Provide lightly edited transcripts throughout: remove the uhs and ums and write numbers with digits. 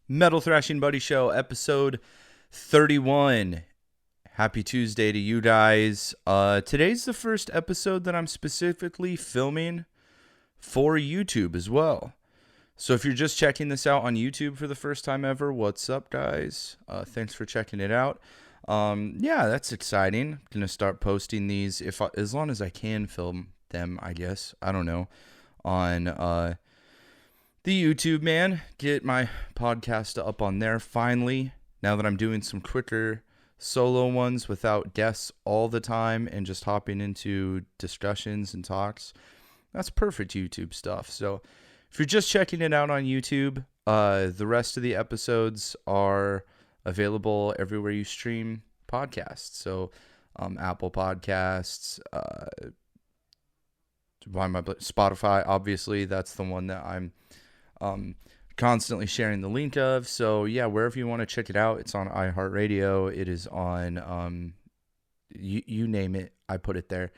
Metal Thrashing Buddy Show, episode 31. Happy Tuesday to you guys. Today's the first episode that I'm specifically filming for YouTube as well. So if you're just checking this out on YouTube for the first time ever, what's up, guys? Thanks for checking it out. Yeah, that's exciting. I'm gonna start posting these as long as I can film them, I guess. I don't know. On the YouTube, man. Get my podcast up on there finally. Now that I'm doing some quicker solo ones without guests all the time and just hopping into discussions and talks. That's perfect YouTube stuff. So if you're just checking it out on YouTube, the rest of the episodes are available everywhere you stream podcasts. So Apple Podcasts, Spotify, obviously, that's the one that I'm constantly sharing the link of. So yeah, wherever you want to check it out, it's on iHeartRadio. It is on you name it, I put it there.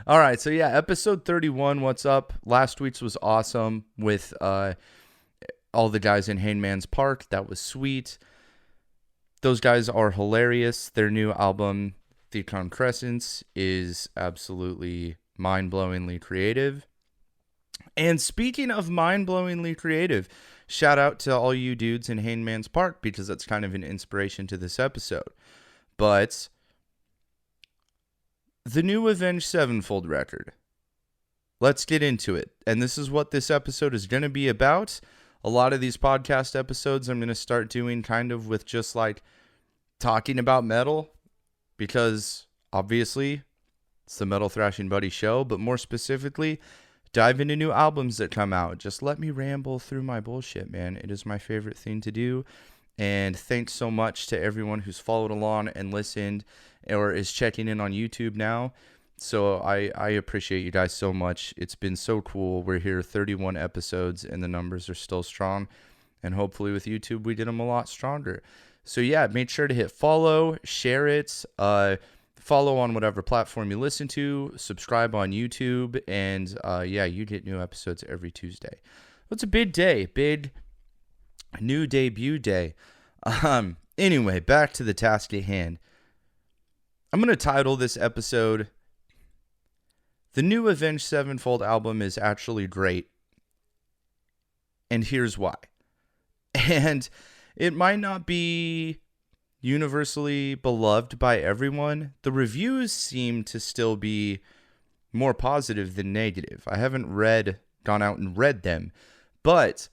All right, so yeah, episode 31. What's up? Last week's was awesome with all the guys in Hangman's Park. That was sweet. Those guys are hilarious. Their new album, The Concrescence, is absolutely mind-blowingly creative. And speaking of mind-blowingly creative, shout out to all you dudes in Hangman's Park, because that's kind of an inspiration to this episode. But the new Avenged Sevenfold record. Let's get into it. And this is what this episode is going to be about. A lot of these podcast episodes I'm going to start doing kind of with just like talking about metal, because obviously it's the Metal Thrashing Buddy Show, but more specifically, dive into new albums that come out. Just let me ramble through my bullshit, man. It is my favorite thing to do. And thanks so much to everyone who's followed along and listened or is checking in on YouTube now. So I appreciate you guys so much. It's been so cool. We're here 31 episodes and the numbers are still strong. And hopefully with YouTube, we get them a lot stronger. So yeah, make sure to hit follow, share it, follow on whatever platform you listen to, subscribe on YouTube, and yeah, you get new episodes every Tuesday. It's a big day, big new debut day. Anyway, back to the task at hand. I'm going to title this episode, The New Avenged Sevenfold Album is Actually Great, and Here's Why. And it might not be universally beloved by everyone. The reviews seem to still be more positive than negative. I haven't gone out and read them, but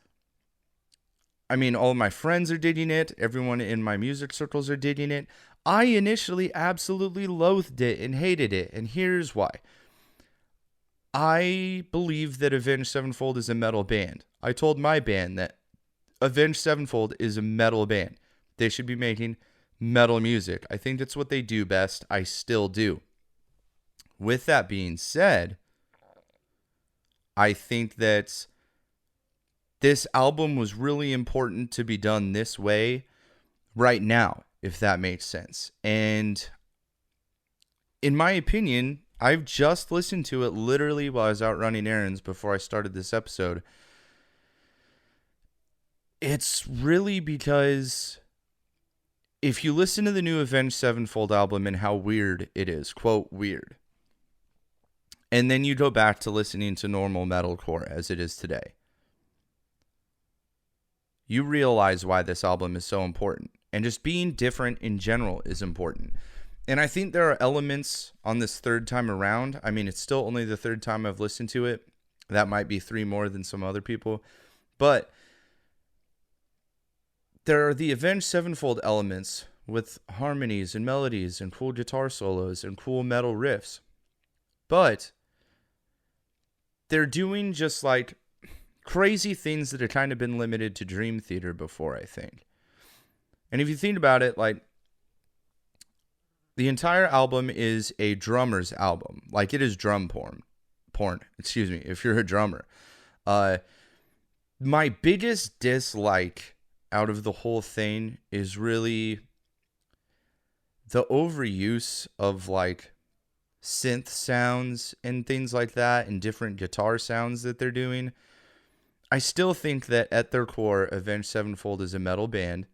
I mean, all of my friends are digging it. Everyone in my music circles are digging it. I initially absolutely loathed it and hated it, and here's why. I believe that Avenged Sevenfold is a metal band. I told my band that Avenged Sevenfold is a metal band. They should be making metal music. I think that's what they do best. I still do. With that being said, I think that this album was really important to be done this way right now, if that makes sense. And in my opinion, I've just listened to it literally while I was out running errands before I started this episode. It's really because if you listen to the new Avenged Sevenfold album and how weird it is, quote, weird, and then you go back to listening to normal metalcore as it is today, you realize why this album is so important. And just being different in general is important. And I think there are elements on this third time around. I mean, it's still only the third time I've listened to it. That might be 3 more than some other people. But there are the Avenged Sevenfold elements with harmonies and melodies and cool guitar solos and cool metal riffs. But they're doing just like crazy things that have kind of been limited to Dream Theater before, I think. And if you think about it, like, the entire album is a drummer's album. Like, it is drum porn, if you're a drummer. My biggest dislike out of the whole thing is really the overuse of like synth sounds and things like that and different guitar sounds that they're doing. I still think that at their core, Avenged Sevenfold is a metal band,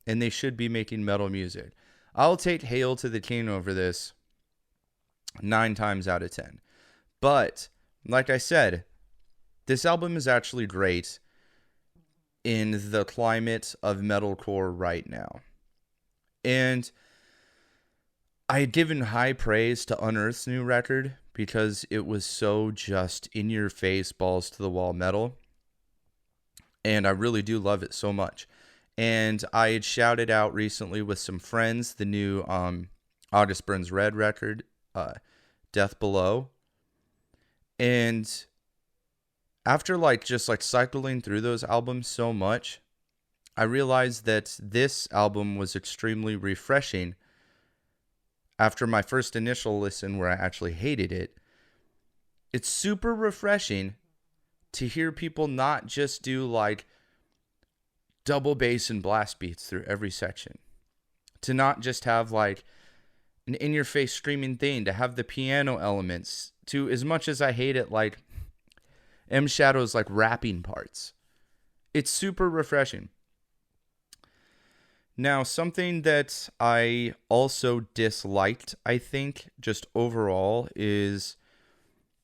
and they should be making metal music. I'll take Hail to the King over this 9 times out of 10. But, like I said, this album is actually great in the climate of metalcore right now. And I had given high praise to Unearth's new record because it was so just in your face, balls to the wall metal. And I really do love it so much. And I had shouted out recently with some friends the new August Burns Red record, Death Below. And after just cycling through those albums so much, I realized that this album was extremely refreshing. After my first initial listen where I actually hated it, it's super refreshing to hear people not just do like double bass and blast beats through every section. To not just have like an in-your-face screaming thing, to have the piano elements, to as much as I hate it, like M Shadow's like rapping parts. It's super refreshing. Now, something that I also disliked, I think, just overall, is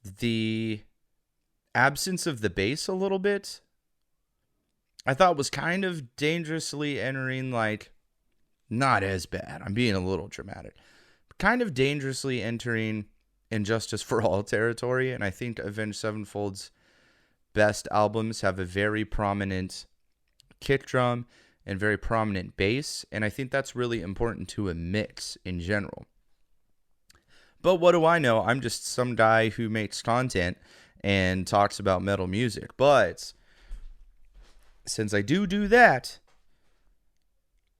the absence of the bass a little bit. I thought was kind of dangerously entering, like, not as bad. I'm being a little dramatic. Kind of dangerously entering Injustice for All territory, and I think Avenged Sevenfold's best albums have a very prominent kick drum and very prominent bass, and I think that's really important to a mix in general. But what do I know? I'm just some guy who makes content and talks about metal music. But since I do that,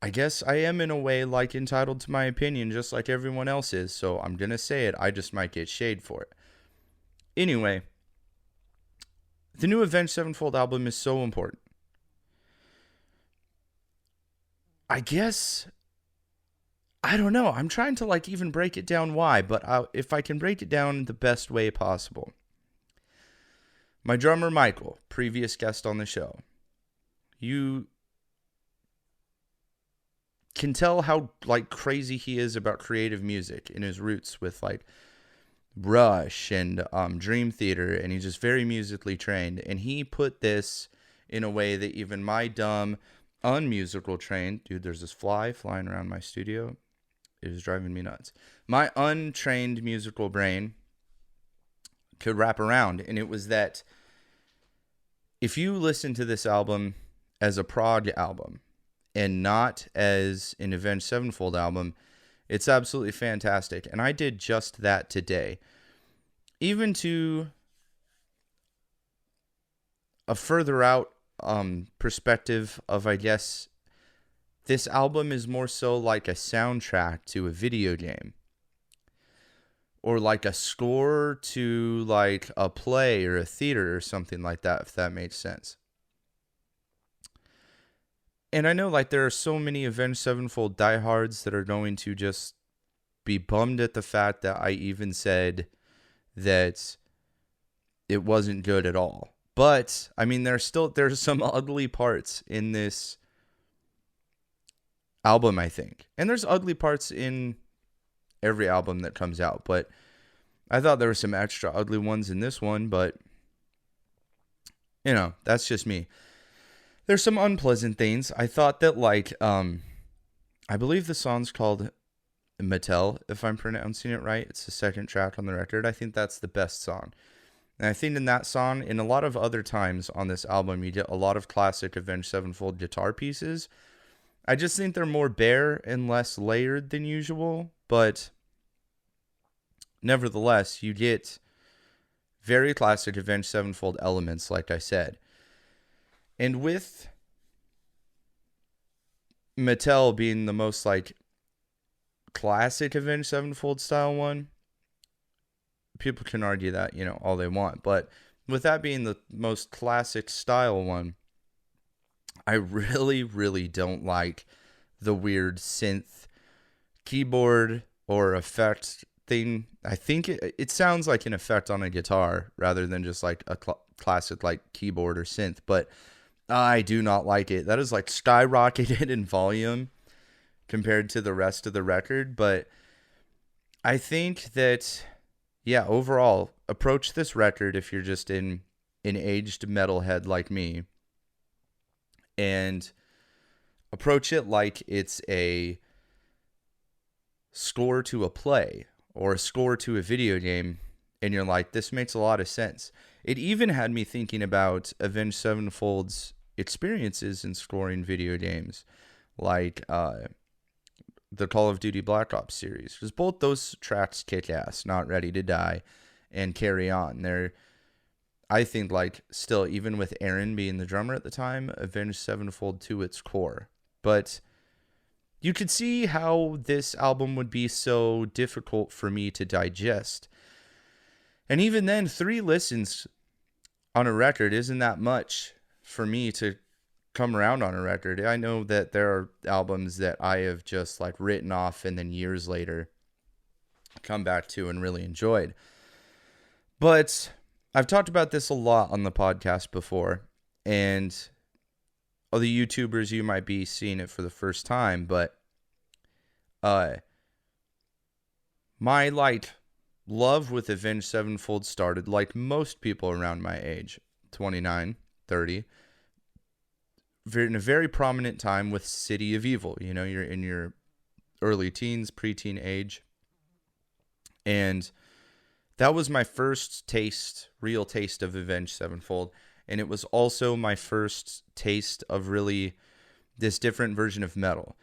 I guess I am in a way like entitled to my opinion just like everyone else is, so I'm going to say it. I just might get shade for it. Anyway, the new Avenged Sevenfold album is so important. I guess, I don't know. I'm trying to like even break it down why, but if I can break it down the best way possible. My drummer, Michael, previous guest on the show, you can tell how like crazy he is about creative music in his roots with like Rush and Dream Theater, and he's just very musically trained. And he put this in a way that even my dumb, unmusical trained, dude, there's this fly flying around my studio. It is driving me nuts. My untrained musical brain could wrap around. And it was that if you listen to this album as a prog album and not as an Avenged Sevenfold album, it's absolutely fantastic. And I did just that today. Even to a further out perspective of, I guess, this album is more so like a soundtrack to a video game. Or like a score to like a play or a theater or something like that, if that makes sense. And I know like there are so many Avenged Sevenfold diehards that are going to just be bummed at the fact that I even said that it wasn't good at all. But I mean, there's some ugly parts in this album, I think. And there's ugly parts in every album that comes out, but I thought there were some extra ugly ones in this one, but you know, that's just me. There's some unpleasant things. I thought that like I believe the song's called Mattel, if I'm pronouncing it right. It's the second track on the record. I think that's the best song. And I think in that song, in a lot of other times on this album, you get a lot of classic Avenged Sevenfold guitar pieces. I just think they're more bare and less layered than usual, but nevertheless, you get very classic Avenged Sevenfold elements, like I said. And with Mattel being the most like classic Avenged Sevenfold style one, people can argue that, you know, all they want. But with that being the most classic style one, I really, really don't like the weird synth keyboard or effect thing. I think it sounds like an effect on a guitar rather than just like a classic like keyboard or synth, but I do not like it. That is like skyrocketed in volume compared to the rest of the record. But I think that, yeah, overall, approach this record if you're just an aged metalhead like me, and approach it like it's a score to a play or a score to a video game, and you're like, this makes a lot of sense. It even had me thinking about Avenged Sevenfold's experiences in scoring video games, like the Call of Duty Black Ops series, because both those tracks kick ass. Not Ready to Die and Carry On. They're, I think, like, still, even with Aaron being the drummer at the time, Avenged Sevenfold to its core. But you could see how this album would be so difficult for me to digest. And even then, 3 listens on a record isn't that much for me to come around on a record. I know that there are albums that I have just like written off and then years later come back to and really enjoyed. But I've talked about this a lot on the podcast before, and all the YouTubers, you might be seeing it for the first time, but my like love with Avenged Sevenfold started like most people around my age, 29, 30, in a very prominent time with City of Evil. You know, you're in your early teens, preteen age. And that was my first taste, real taste of Avenged Sevenfold. And it was also my first taste of really this different version of metal.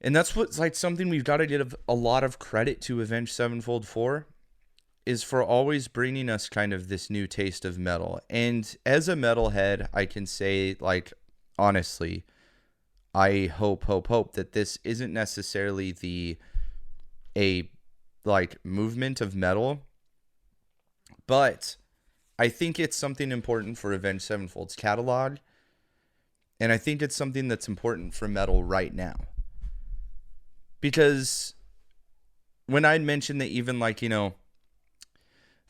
And that's what's like something we've got to give a lot of credit to Avenged Sevenfold for, is for always bringing us kind of this new taste of metal. And as a metalhead, I can say, like, honestly, I hope that this isn't necessarily a movement of metal, but I think it's something important for Avenged Sevenfold's catalog, and I think it's something that's important for metal right now. Because when I'd mentioned that even like, you know,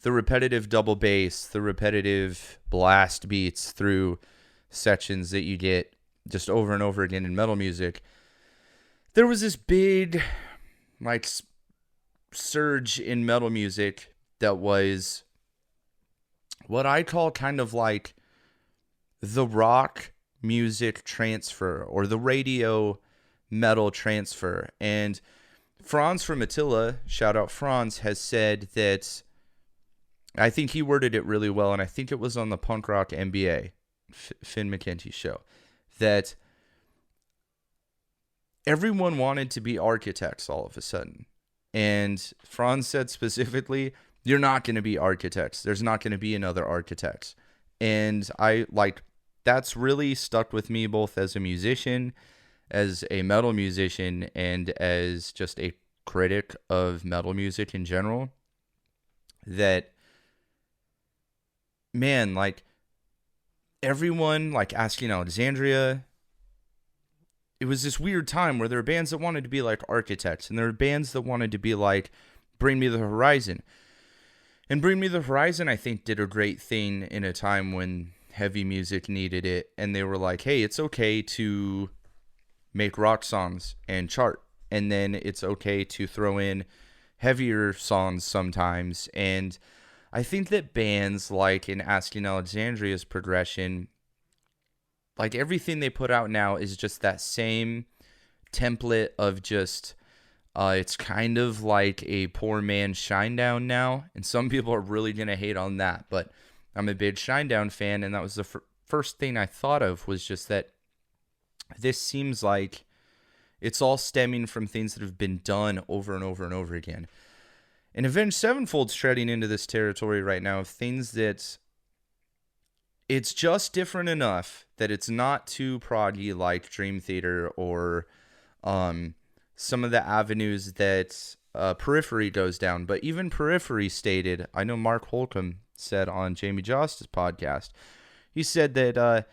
the repetitive double bass, the repetitive blast beats through sections that you get just over and over again in metal music, there was this big like surge in metal music that was what I call kind of like the rock music transfer, or the radio metal transfer. And Franz from Attila, shout out Franz, has said that, I think he worded it really well, and I think it was on the Punk Rock MBA, Finn McKenty's show, that everyone wanted to be architects all of a sudden. And Franz said specifically, you're not going to be architects. There's not going to be another architects. And I like, that's really stuck with me, both as a musician, as a metal musician, and as just a critic of metal music in general. That, man, like, everyone, like Asking Alexandria, it was this weird time where there were bands that wanted to be like Architects, and there were bands that wanted to be like Bring Me the Horizon. And Bring Me the Horizon, I think, did a great thing in a time when heavy music needed it, and they were like, hey, it's okay to make rock songs and chart, and then it's okay to throw in heavier songs sometimes. And I think that bands like in Asking Alexandria's progression, like everything they put out now is just that same template of just, it's kind of like a poor man's Shinedown now. And some people are really going to hate on that, but I'm a big Shinedown fan. And that was the first thing I thought of, was just that this seems like it's all stemming from things that have been done over and over and over again. And Avenged Sevenfold's treading into this territory right now of things that it's just different enough that it's not too proggy like Dream Theater or some of the avenues that Periphery goes down. But even Periphery stated, I know Mark Holcomb said on Jamie Jost's podcast, he said that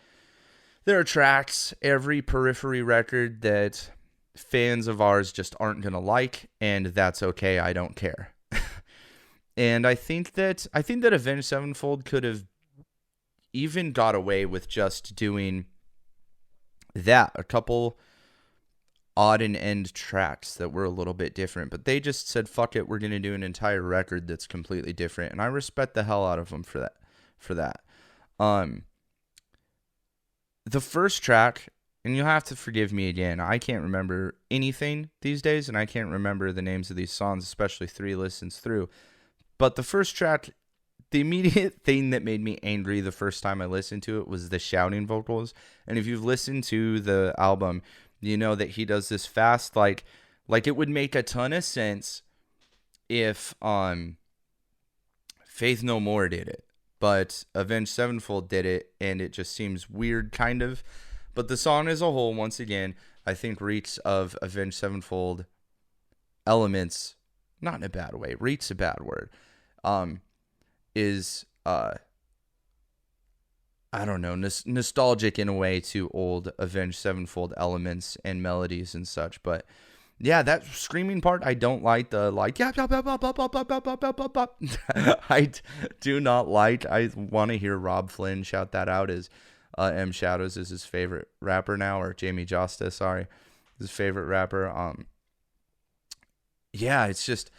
there are tracks every Periphery record that fans of ours just aren't going to like, and that's okay, I don't care. And I think that Avenged Sevenfold could have even got away with just doing that, a couple odd and end tracks that were a little bit different, but they just said, fuck it, we're going to do an entire record that's completely different. And I respect the hell out of them for that. The first track, and you'll have to forgive me again, I can't remember anything these days, and I can't remember the names of these songs, especially 3 listens through. But the first track, the immediate thing that made me angry the first time I listened to it was the shouting vocals. And if you've listened to the album, you know that he does this fast, like it would make a ton of sense if Faith No More did it. But Avenged Sevenfold did it, and it just seems weird, kind of. But the song as a whole, once again, I think reeks of Avenged Sevenfold elements, not in a bad way, reeks a bad word, is, I don't know, nostalgic in a way to old Avenged Sevenfold elements and melodies and such. But yeah, that screaming part, I don't like the I do not like. I want to hear Rob Flynn shout that out as M Shadows is his favorite rapper now, or Jamie Josta, sorry, his favorite rapper. Yeah, it's just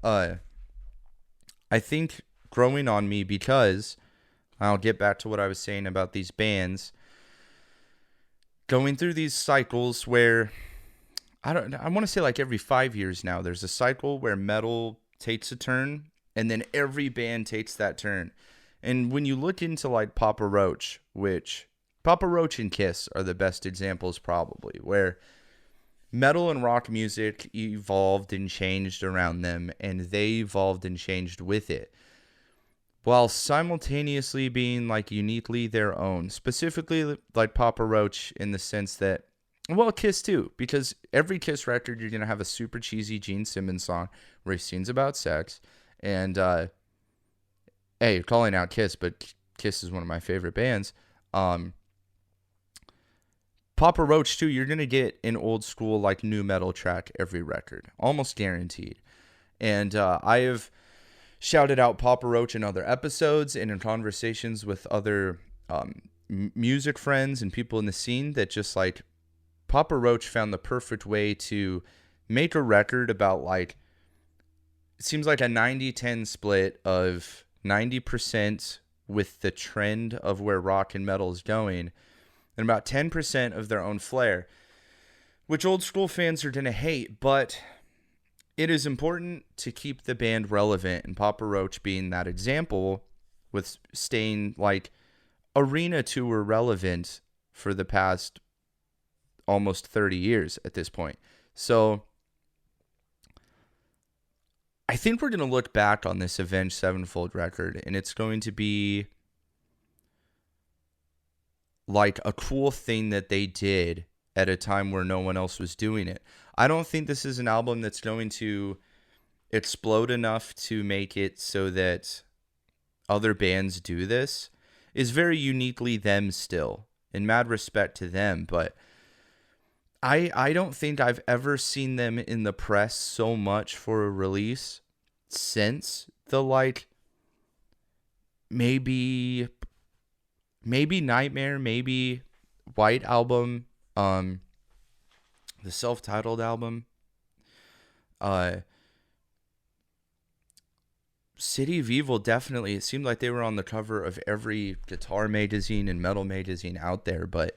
I think growing on me, because I'll get back to what I was saying about these bands going through these cycles where I want to say like every 5 years now, there's a cycle where metal takes a turn, and then every band takes that turn. And when you look into like Papa Roach, which Papa Roach and Kiss are the best examples probably, where metal and rock music evolved and changed around them, and they evolved and changed with it, while simultaneously being like uniquely their own. Specifically like Papa Roach in the sense that, well, Kiss too, because every Kiss record you're going to have a super cheesy Gene Simmons song where he sings about sex. And hey, you're calling out Kiss, but Kiss is one of my favorite bands. Papa Roach too, you're going to get an old school like new metal track every record, almost guaranteed. And I have shouted out Papa Roach in other episodes and in conversations with other music friends and people in the scene that just like Papa Roach found the perfect way to make a record about like, it seems like a 90-10 split of 90% with the trend of where rock and metal is going, and about 10% of their own flair, which old school fans are going to hate, but it is important to keep the band relevant, and Papa Roach being that example with staying like arena tour relevant for the past almost 30 years at this point. So I think we're going to look back on this Avenged Sevenfold record, and it's going to be like a cool thing that they did at a time where no one else was doing it. I don't think this is an album that's going to explode enough to make it so that other bands do this. It's very uniquely them still, in mad respect to them, but I don't think I've ever seen them in the press so much for a release since the like maybe Nightmare, maybe White Album, the self-titled album, City of Evil, definitely. It seemed like they were on the cover of every guitar magazine and metal magazine out there, but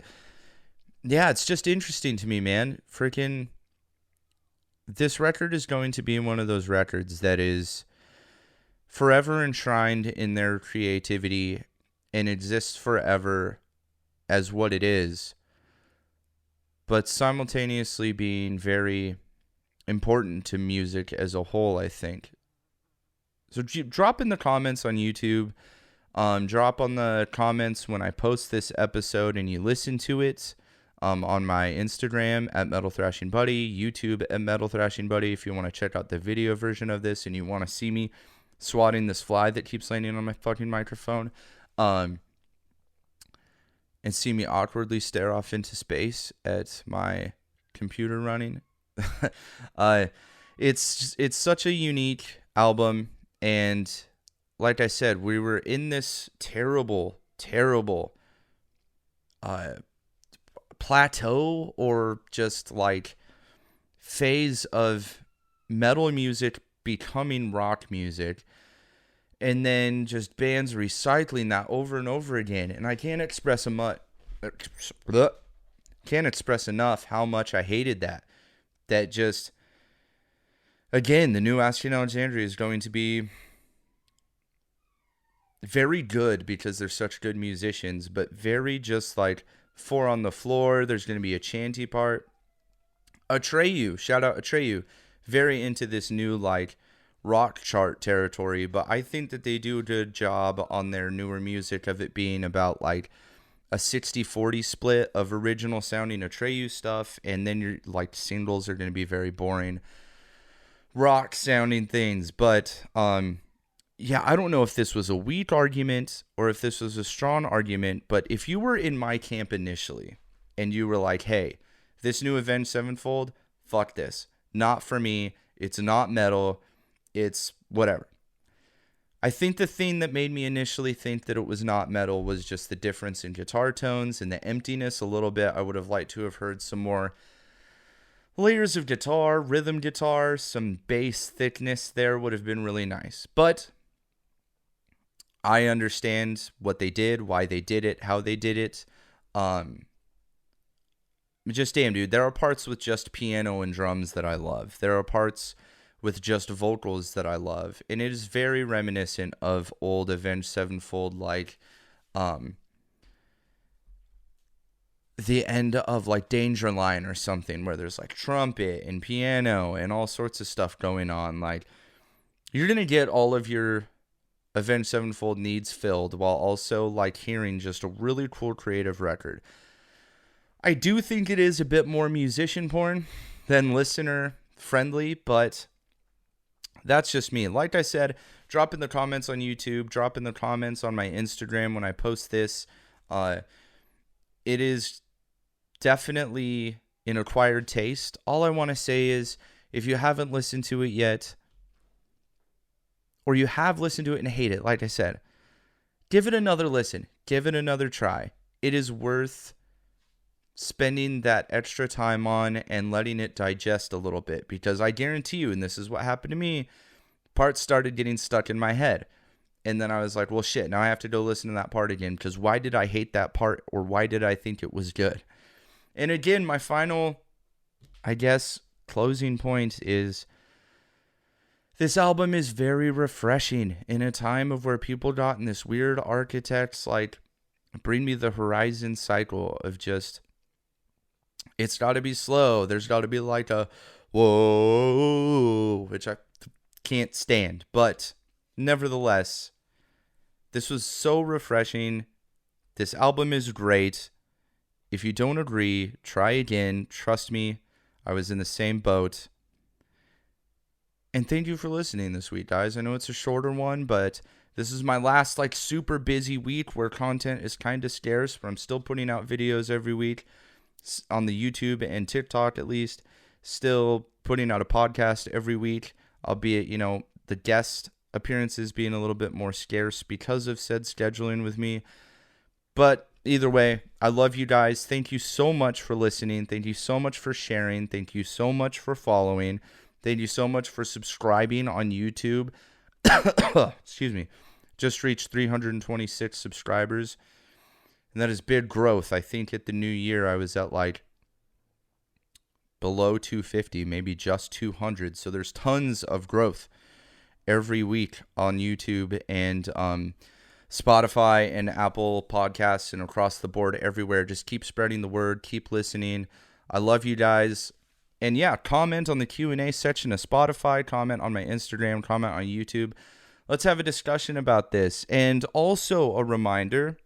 yeah, it's just interesting to me, man. Freaking, this record is going to be one of those records that is forever enshrined in their creativity and exists forever as what it is, but simultaneously being very important to music as a whole, I think. So drop in the comments on YouTube. Drop on the comments when I post this episode and you listen to it. On my Instagram at MetalThrashingBuddy, YouTube at MetalThrashingBuddy. If you want to check out the video version of this and you want to see me swatting this fly that keeps landing on my fucking microphone, and see me awkwardly stare off into space at my computer running. It's such a unique album. And like I said, we were in this terrible plateau, or just like phase of metal music becoming rock music, and then just bands recycling that over and over again. And I can't express enough how much I hated that. That just, again, the new Asking Alexandria is going to be very good because they're such good musicians, but very just like four on the floor. There's going to be a chanty part. Atreyu, shout out Atreyu, very into this new like rock chart territory, but I think that they do a good job on their newer music of it being about like a 60-40 split of original sounding Atreyu stuff, and then your like singles are going to be very boring rock sounding things. But yeah, I don't know if this was a weak argument or if this was a strong argument, but if you were in my camp initially and you were like, hey, this new Avenged Sevenfold, fuck this, not for me, it's not metal, it's whatever. I think the thing that made me initially think that it was not metal was just the difference in guitar tones and the emptiness a little bit. I would have liked to have heard some more layers of guitar, rhythm guitar, some bass thickness there would have been really nice. But I understand what they did, why they did it, how they did it. Just damn, dude, there are parts with just piano and drums that I love. There are parts with just vocals that I love. And it is very reminiscent of old Avenged Sevenfold, like the end of like Danger Line or something, where there's like trumpet and piano and all sorts of stuff going on. Like, you're going to get all of your Avenged Sevenfold needs filled while also like hearing just a really cool creative record. I do think it is a bit more musician porn than listener friendly, but that's just me. Like I said, drop in the comments on YouTube, drop in the comments on my Instagram when I post this. It is definitely an acquired taste. All I want to say is, if you haven't listened to it yet, or you have listened to it and hate it, like I said, give it another listen. Give it another try. It is worth spending that extra time on and letting it digest a little bit, because I guarantee you, and this is what happened to me, parts started getting stuck in my head, and then I was like, well shit, now I have to go listen to that part again, because why did I hate that part, or why did I think it was good? And again, my final, I guess, closing point is, this album is very refreshing in a time of where people got in this weird Architects like Bring Me the Horizon cycle of just, it's got to be slow. There's got to be like a whoa, which I can't stand. But nevertheless, this was so refreshing. This album is great. If you don't agree, try again. Trust me, I was in the same boat. And thank you for listening this week, guys. I know it's a shorter one, but this is my last like super busy week where content is kind of scarce, but I'm still putting out videos every week on the YouTube and TikTok, at least. Still putting out a podcast every week, albeit, you know, the guest appearances being a little bit more scarce because of said scheduling with me. But either way, I love you guys. Thank you so much for listening. Thank you so much for sharing. Thank you so much for following. Thank you so much for subscribing on YouTube. Excuse me. Just reached 326 subscribers. And that is big growth. I think at the new year, I was at like below 250, maybe just 200. So there's tons of growth every week on YouTube and Spotify and Apple Podcasts and across the board everywhere. Just keep spreading the word. Keep listening. I love you guys. And yeah, comment on the Q&A section of Spotify. Comment on my Instagram. Comment on YouTube. Let's have a discussion about this. And also a reminder,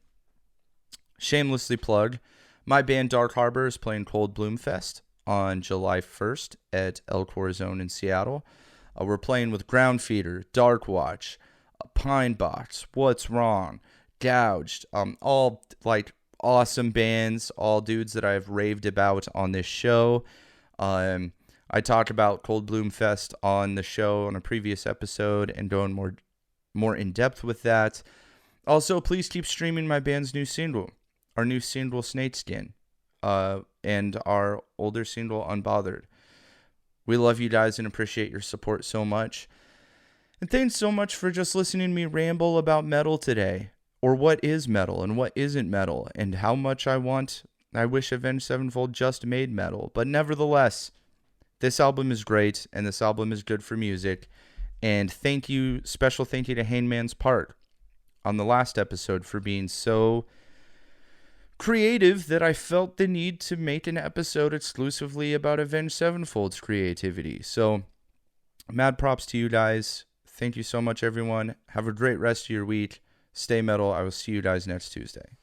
shamelessly plug, my band Dark Harbor is playing Cold Bloom Fest on July 1st at El Corazon in Seattle. We're playing with Ground Feeder, Dark Watch, Pine Box, What's Wrong, Gouged, all like awesome bands, all dudes that I've raved about on this show. I'm I talked about Cold Bloom Fest on the show on a previous episode and going more in depth with that. Also, please keep streaming my band's new single, our new single Snakeskin, and our older single Unbothered. We love you guys and appreciate your support so much. And thanks so much for just listening to me ramble about metal today, or what is metal and what isn't metal, and how much I wish Avenged Sevenfold just made metal. But nevertheless, this album is great, and this album is good for music. And special thank you to Hangman's Park on the last episode for being so creative that I felt the need to make an episode exclusively about Avenged Sevenfold's creativity. So, mad props to you guys. Thank you so much, everyone. Have a great rest of your week. Stay metal. I will see you guys next Tuesday.